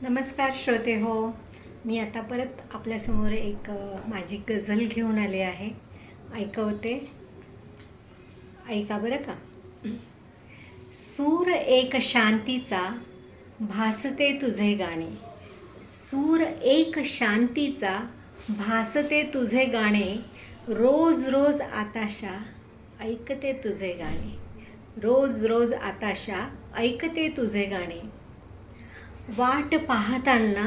नमस्कार श्रोते हो. मी आता परत आपल्यासमोर एक माझी गझल घेऊन आले आहे. ऐकवते, ऐका बरं का. सूर एक शांतीचा भासते तुझे गाणे, सूर एक शांतीचा भासते तुझे गाणे, रोज रोज आताशा ऐकते तुझे गाणे, रोज रोज आताशा ऐकते तुझे गाणे. वाट पाहताना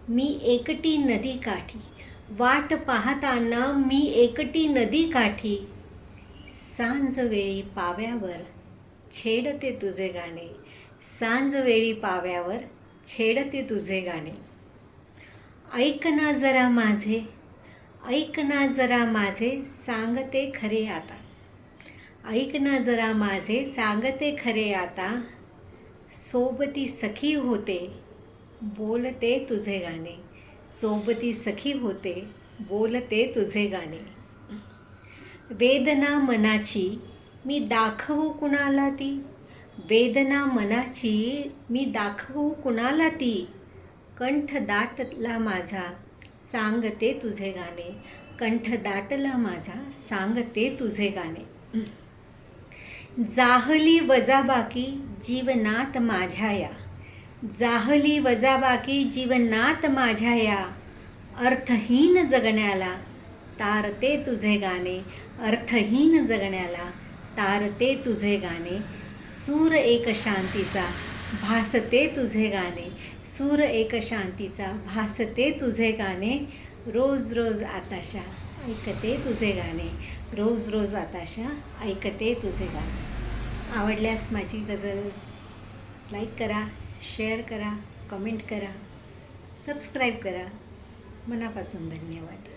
मी एकटी नदी काठी, वाट पाहताना मी एकटी नदी काठी, सांजवेळी पाव्यावर छेडते तुझे गाणे, सांजवेळी पाव्यावर छेडते तुझे गाणे. ऐक ना जरा माझे, ऐक ना जरा माझे सांगते खरे आता, ऐक ना जरा माझे सांगते खरे आता, सोबती सखी होते बोलते तुझे गाणे, सोबती सखी होते बोलते तुझे गाणे. वेदना मनाची मी दाखवू कुणाला ती, वेदना मनाची मी दाखवू कुणाला ती, कंठ दाटला माझा सांगते तुझे गाणे, कंठ दाटला माझा सांगते तुझे गाणे. जाहली वजाबाकी जीवनात माझ्या या, जाहली वजाबाकी जीवनात माझ्या या, अर्थहीन जगण्याला तारते तुझे गाणे, अर्थहीन जगण्याला तारते तुझे गाणे. सूर एक शांतीचा भासते तुझे गाणे, सूर एक शांतीचा भासते तुझे गाणे, रोज रोज आताशा ऐकते तुझे गाणे, रोज रोज आताशा ऐकते तुझे गाणे. आवडल्यास माझी गझल लाईक करा, शेअर करा, कमेंट करा, सबस्क्राईब करा. मनापासून धन्यवाद.